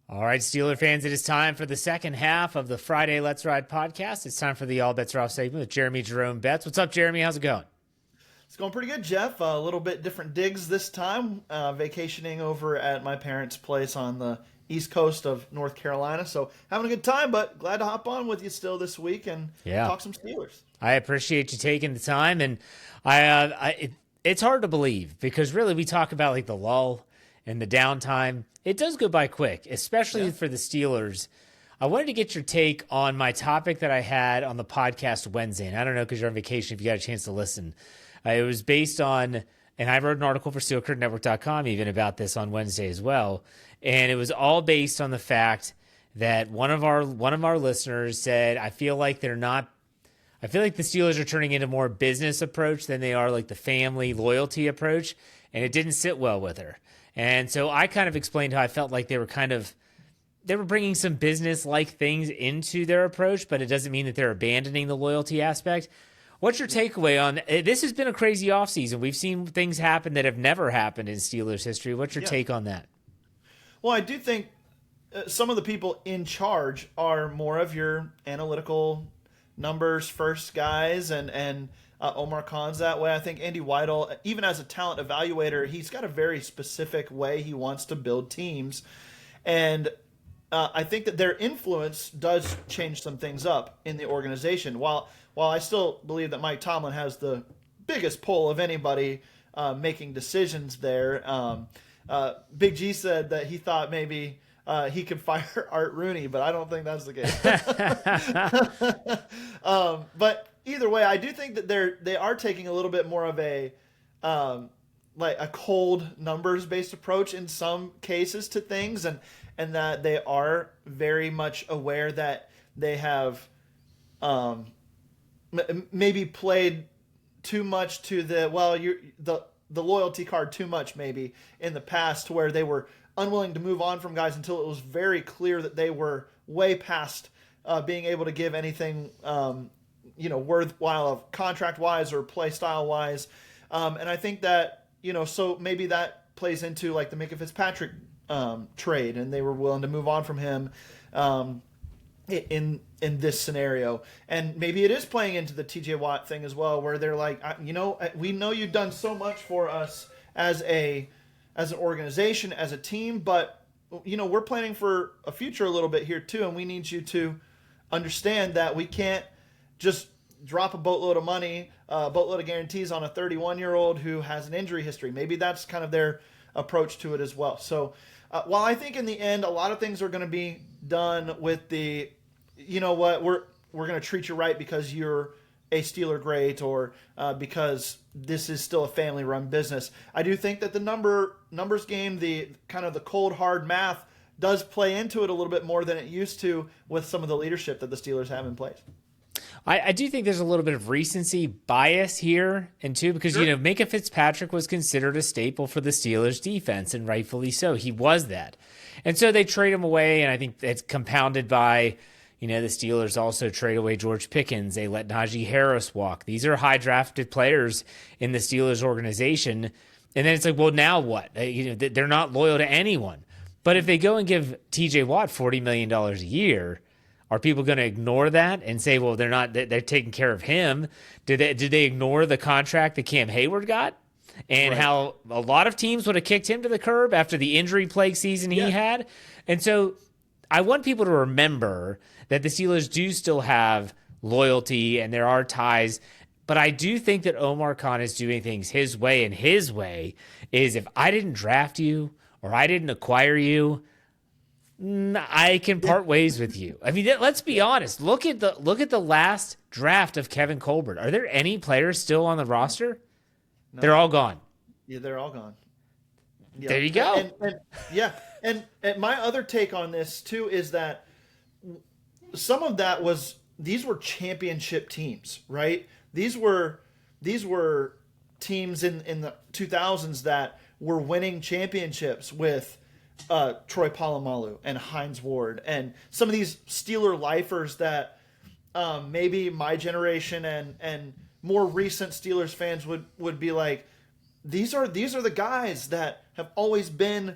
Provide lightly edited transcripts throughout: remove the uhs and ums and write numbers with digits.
All right, Steeler fans, it is time for the second half of the Friday Let's Ride podcast. It's time for the All Betz Are Off segment with Jeremy Betz. What's up, Jeremy? How's it going? It's going pretty good, Jeff. A little bit different digs this time. Vacationing over at my parents' place on the east coast of North Carolina. So having a good time, but glad to hop on with you still this week and talk some Steelers. I appreciate you taking the time, and it's hard to believe because really we talk about like the lull and the downtime. It does go by quick, especially for the Steelers. I wanted to get your take on my topic that I had on the podcast Wednesday. And I don't know, because you're on vacation, if you got a chance to listen. It was based on, and I wrote an article for SteelCurtainNetwork.com even about this on Wednesday as well. And it was all based on the fact that one of our listeners said, I feel like the Steelers are turning into more business approach than they are like the family loyalty approach. And it didn't sit well with her. And so I kind of explained how I felt like they were bringing some business-like things into their approach, but it doesn't mean that they're abandoning the loyalty aspect. What's your takeaway on this? Has been a crazy offseason. We've seen things happen that have never happened in Steelers history. What's your take on that? Well, I do think some of the people in charge are more of your analytical numbers first guys, and Omar Khan's that way. I think Andy Weidel, even as a talent evaluator, he's got a very specific way he wants to build teams. And I think that their influence does change some things up in the organization. While I still believe that Mike Tomlin has the biggest pull of anybody making decisions there, Big G said that he thought maybe he could fire Art Rooney, but I don't think that's the case. But either way, I do think that they are taking a little bit more of a like a cold numbers based approach in some cases to things, and that they are very much aware that they have maybe played too much to the loyalty card too much maybe in the past, where they were unwilling to move on from guys until it was very clear that they were way past being able to give anything worthwhile of contract wise or play style wise. And I think that, so maybe that plays into like the Minka Fitzpatrick trade, and they were willing to move on from him in this scenario. And maybe it is playing into the TJ Watt thing as well, where they're like, we know you've done so much for us as an organization, as a team, but we're planning for a future a little bit here too, and we need you to understand that we can't just drop a boatload of money, a boatload of guarantees on a 31-year-old who has an injury history. Maybe that's kind of their approach to it as well. So while I think in the end a lot of things are going to be done with the, we're going to treat you right because you're a Steeler great, or because this is still a family-run business, I do think that the numbers game, the kind of the cold hard math, does play into it a little bit more than it used to with some of the leadership that the Steelers have in place. I do think there's a little bit of recency bias here, and too, because, Minka Fitzpatrick was considered a staple for the Steelers defense, and rightfully so. He was that. And so they trade him away, and I think it's compounded by, the Steelers also trade away George Pickens. They let Najee Harris walk. These are high-drafted players in the Steelers organization. And then it's like, well, now what? They're not loyal to anyone. But if they go and give TJ Watt $40 million a year, are people going to ignore that and say, well, they're taking care of him? Did they ignore the contract that Cam Hayward got? And how a lot of teams would have kicked him to the curb after the injury-plagued season he had? And so I want people to remember that the Steelers do still have loyalty and there are ties, but I do think that Omar Khan is doing things his way, and his way is, if I didn't draft you or I didn't acquire you, I can part ways with you. I mean, let's be honest. Look at the last draft of Kevin Colbert. Are there any players still on the roster? No. They're all gone. Yeah, they're all gone. Yeah. There you go. And my other take on this too is that some of that these were championship teams, right? These were teams in the 2000s that were winning championships with Troy Polamalu and Hines Ward, and some of these Steeler lifers that maybe my generation and more recent Steelers fans would be like, these are the guys that have always been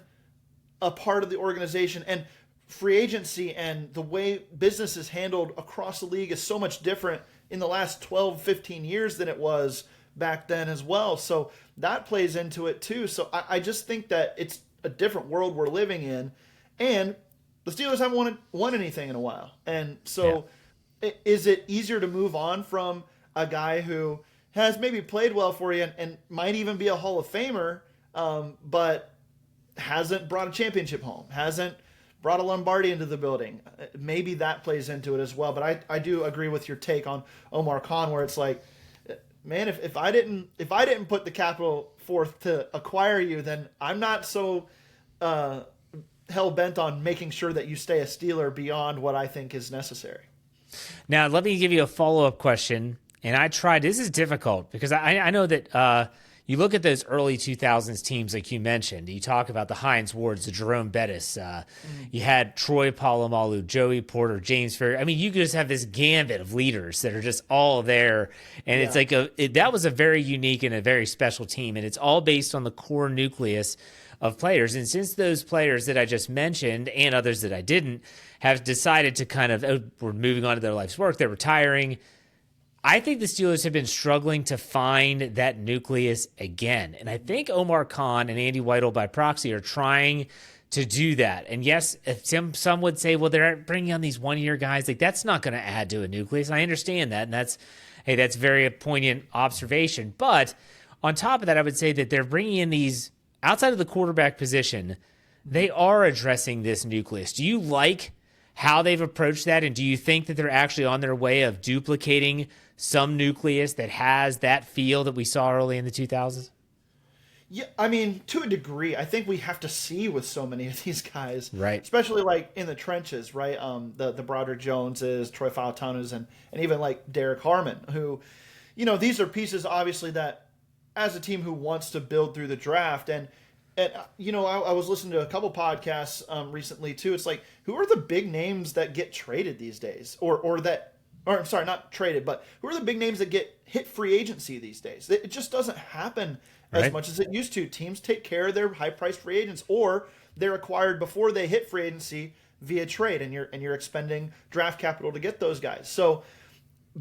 a part of the organization. And free agency and the way business is handled across the league is so much different in the last 12, 15 years than it was back then as well. So that plays into it too. So I just think that it's a different world we're living in. And the Steelers haven't won anything in a while. And so is it easier to move on from a guy who has maybe played well for you and might even be a Hall of Famer, but hasn't brought a championship home, hasn't brought a Lombardi into the building? Maybe that plays into it as well. But I do agree with your take on Omar Khan, where it's like, man, if I didn't put the capital forth to acquire you, then I'm not so hell bent on making sure that you stay a Steeler beyond what I think is necessary. Now, let me give you a follow-up question. And this is difficult because I know that you look at those early 2000s teams like you mentioned. You talk about the Hines Wards, the Jerome Bettis. You had Troy Polamalu, Joey Porter, James Ferrier. I mean, you just have this gambit of leaders that are just all there. And it's like that was a very unique and a very special team. And it's all based on the core nucleus of players. And since those players that I just mentioned and others that I didn't have decided to kind of, were moving on to their life's work, they're retiring, I think the Steelers have been struggling to find that nucleus again. And I think Omar Khan and Andy Weidel by proxy are trying to do that. And yes, some would say, well, they're bringing on these one-year guys. Like, that's not going to add to a nucleus. And I understand that. And that's very poignant observation. But on top of that, I would say that they're bringing in these, outside of the quarterback position, they are addressing this nucleus. Do you like how they've approached that? And do you think that they're actually on their way of duplicating some nucleus that has that feel that we saw early in the 2000s? Yeah, I mean, to a degree, I think we have to see with so many of these guys, right? Especially like in the trenches, right? The Broderick Joneses, Troy Fautanu's, and even like Derek Harmon, who, these are pieces obviously that, as a team who wants to build through the draft, and I was listening to a couple podcasts recently too. It's like, who are the big names that get traded these days, or I'm sorry, not traded, but who are the big names that get hit free agency these days? It just doesn't happen as much as it used to. Teams take care of their high-priced free agents, or they're acquired before they hit free agency via trade, and you're expending draft capital to get those guys. So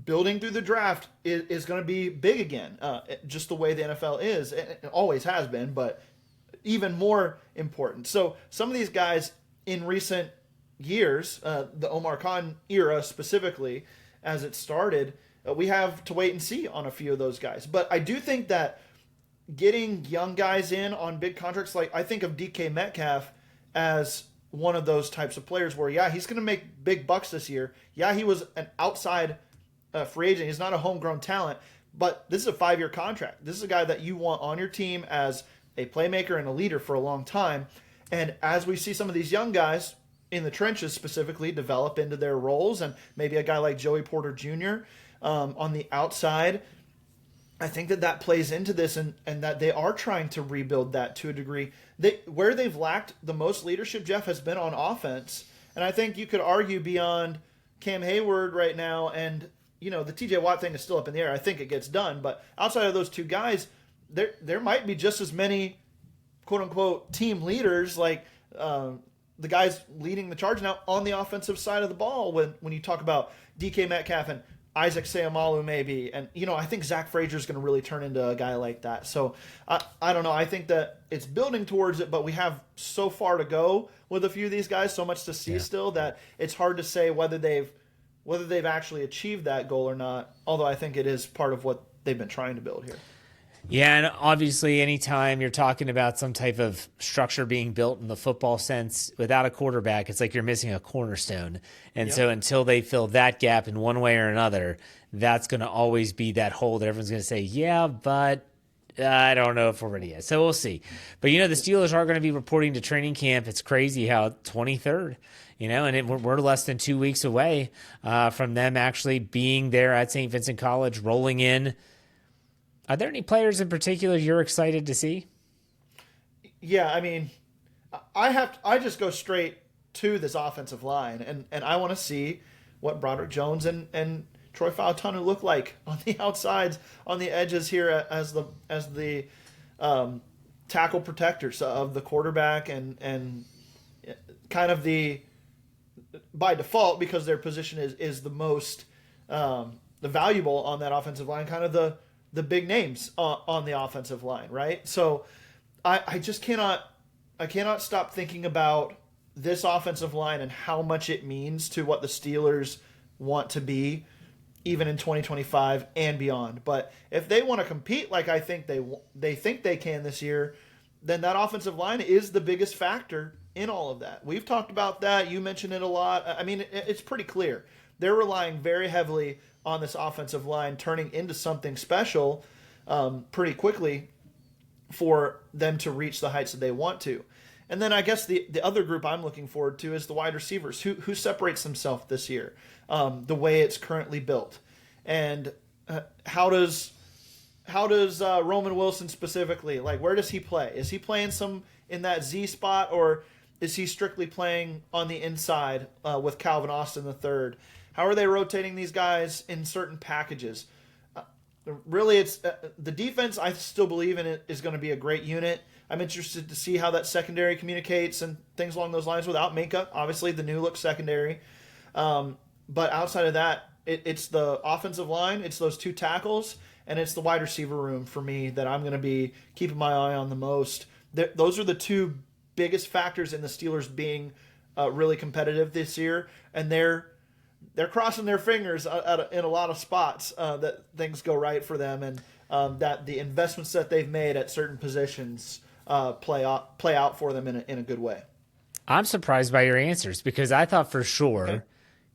building through the draft is going to be big again, just the way the NFL is. It always has been, but even more important. So some of these guys in recent years, the Omar Khan era specifically, as it started, we have to wait and see on a few of those guys. But I do think that getting young guys in on big contracts, like I think of DK Metcalf as one of those types of players where, he's going to make big bucks this year. Yeah, he was an outside free agent. He's not a homegrown talent, but this is a 5-year contract. This is a guy that you want on your team as a playmaker and a leader for a long time. And as we see some of these young guys in the trenches specifically develop into their roles, and maybe a guy like Joey Porter Jr. On the outside, I think that plays into this, and that they are trying to rebuild that to a degree. Where they've lacked the most leadership, Jeff, has been on offense. And I think you could argue beyond Cam Hayward right now, and the TJ Watt thing is still up in the air. I think it gets done. But outside of those two guys, there might be just as many quote-unquote team leaders, like the guys leading the charge now on the offensive side of the ball when you talk about DK Metcalf and Isaac Seumalo maybe. And, I think Zach Frazier is going to really turn into a guy like that. So I don't know. I think that it's building towards it, but we have so far to go with a few of these guys, so much to see still, that it's hard to say whether they've actually achieved that goal or not, although I think it is part of what they've been trying to build here. Yeah, and obviously anytime you're talking about some type of structure being built in the football sense without a quarterback, it's like you're missing a cornerstone. And so until they fill that gap in one way or another, that's going to always be that hole that everyone's going to say, yeah, but I don't know if we're ready yet. So we'll see. But, the Steelers are going to be reporting to training camp. It's crazy how 23rd, and we're less than 2 weeks away from them actually being there at St. Vincent College, rolling in. Are there any players in particular you're excited to see? Yeah, I mean, I just go straight to this offensive line, and I want to see what Broderick Jones and Troy Fautanu look like on the outsides, on the edges here as the tackle protectors of the quarterback and kind of the by default, because their position is the most the valuable on that offensive line, kind of the big names on the offensive line, right? So I just cannot stop thinking about this offensive line and how much it means to what the Steelers want to be, even in 2025 and beyond. But if they want to compete like I think they think they can this year, then that offensive line is the biggest factor in all of that. We've talked about that. You mentioned it a lot. I mean, it's pretty clear. They're relying very heavily on this offensive line turning into something special pretty quickly for them to reach the heights that they want to. And then I guess the other group I'm looking forward to is the wide receivers. Who separates themselves this year, the way it's currently built, and how does Roman Wilson specifically, like, where does he play? Is he playing some in that Z spot, or is he strictly playing on the inside with Calvin Austin III? How are they rotating these guys in certain packages? Really, it's the defense. I still believe in it is going to be a great unit. I'm interested to see how that secondary communicates and things along those lines without Minka. Obviously, the new look secondary. But outside of that, it's the offensive line, it's those two tackles, and it's the wide receiver room for me that I'm going to be keeping my eye on the most. Those are the two biggest factors in the Steelers being really competitive this year, and they're crossing their fingers in a lot of spots that things go right for them, and that the investments that they've made at certain positions play out for them in a good way. I'm surprised by your answers, because I thought for sure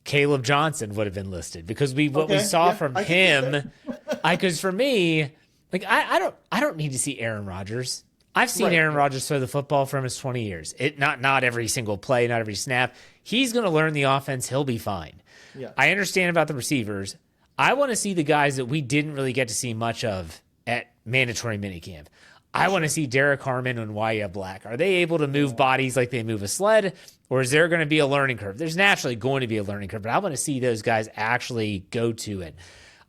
Caleb Johnson would have been listed, because we saw from him. Because for me, like, I don't need to see Aaron Rodgers. I've seen Aaron Rodgers throw the football for almost 20 years. Not every single play, not every snap. He's going to learn the offense. He'll be fine. Yeah. I understand about the receivers. I want to see the guys that we didn't really get to see much of at mandatory minicamp. I want to see Derek Harmon and Wyatt Black. Are they able to move bodies like they move a sled, or is there going to be a learning curve? There's naturally going to be a learning curve, but I want to see those guys actually go to it.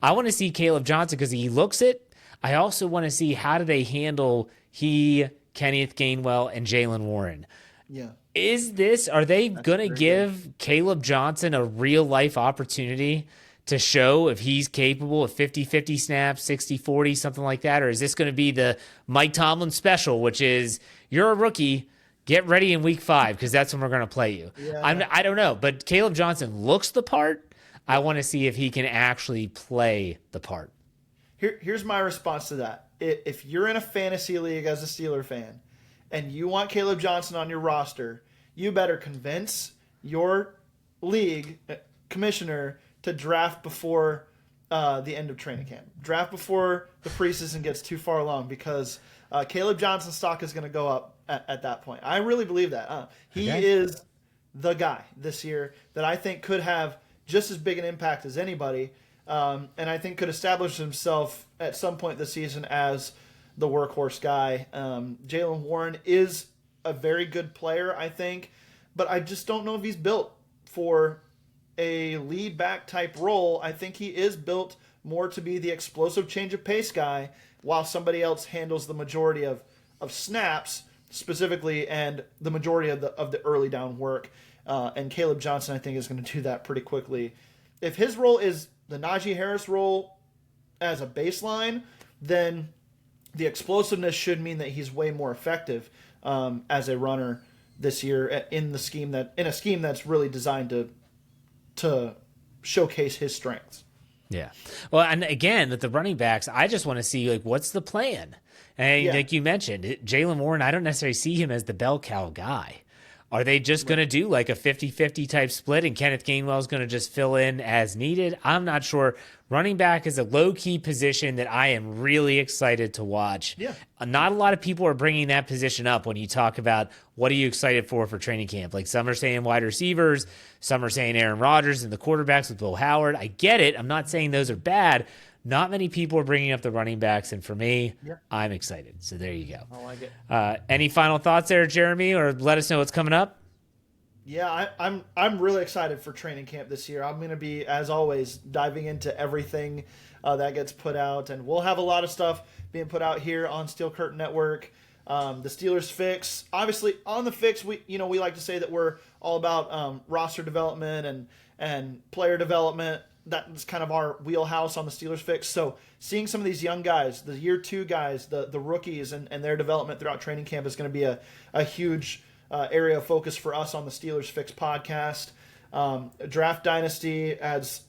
I want to see Caleb Johnson because he looks it. I also want to see how do they handle Kenneth Gainwell, and Jalen Warren. Yeah. Are they going to give Caleb Johnson a real life opportunity to show if he's capable of 50-50 snaps, 60-40, something like that? Or is this going to be the Mike Tomlin special, which is, you're a rookie, get ready in week 5 because that's when we're going to play you? Yeah. I don't know, but Caleb Johnson looks the part. I want to see if he can actually play the part. Here's my response to that. If you're in a fantasy league as a Steeler fan and you want Caleb Johnson on your roster, you better convince your league commissioner to draft before the end of training camp. Draft before the preseason gets too far along, because Caleb Johnson's stock is going to go up at that point. I really believe that. He is the guy this year that I think could have just as big an impact as anybody, and I think could establish himself at some point this season as the workhorse guy. Jalen Warren is a very good player, I think, but I just don't know if he's built for a lead back type role. I think he is built more to be the explosive change of pace guy, while somebody else handles the majority of snaps specifically and the majority of the early down work. And Caleb Johnson, I think, is going to do that pretty quickly. If his role is the Najee Harris role as a baseline, then the explosiveness should mean that he's way more effective as a runner this year in a scheme that's really designed to showcase his strengths. Yeah. Well, and again, with the running backs, I just want to see, like, what's the plan? And like you mentioned, Jalen Warren, I don't necessarily see him as the bell cow guy. Are they just going to do like a 50-50 type split and Kenneth Gainwell is going to just fill in as needed? I'm not sure. Running back is a low-key position that I am really excited to watch. Yeah. Not a lot of people are bringing that position up when you talk about what are you excited for training camp. Like, some are saying wide receivers, some are saying Aaron Rodgers and the quarterbacks with Bill Howard. I get it. I'm not saying those are bad. Not many people are bringing up the running backs, and for me, I'm excited. So there you go. I like it. Any final thoughts there, Jeremy, or let us know what's coming up? Yeah, I'm really excited for training camp this year. I'm going to be, as always, diving into everything that gets put out, and we'll have a lot of stuff being put out here on Steel Curtain Network The Steelers fix, obviously on the fix, we like to say that we're all about roster development and player development. That's kind of our wheelhouse on the Steelers fix. So seeing some of these young guys, the year 2 guys, the rookies and their development throughout training camp is going to be a huge area of focus for us on the Steelers Fix podcast. Draft dynasty, as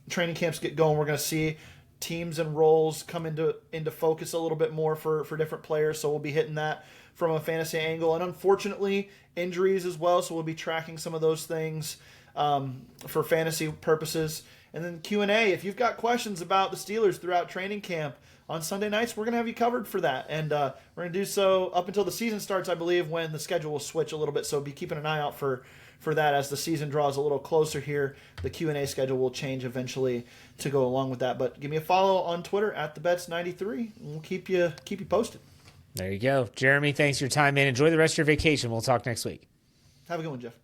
training camps get going, we're going to see teams and roles come into focus a little bit more for different players. So we'll be hitting that from a fantasy angle, and unfortunately injuries as well. So we'll be tracking some of those things for fantasy purposes. And then Q&A, if you've got questions about the Steelers throughout training camp on Sunday nights, we're going to have you covered for that. And we're going to do so up until the season starts, I believe, when the schedule will switch a little bit. So be keeping an eye out for that as the season draws a little closer here. The Q&A schedule will change eventually to go along with that. But give me a follow on Twitter at @thebets93, and we'll keep you posted. There you go. Jeremy, thanks for your time, man. Enjoy the rest of your vacation. We'll talk next week. Have a good one, Jeff.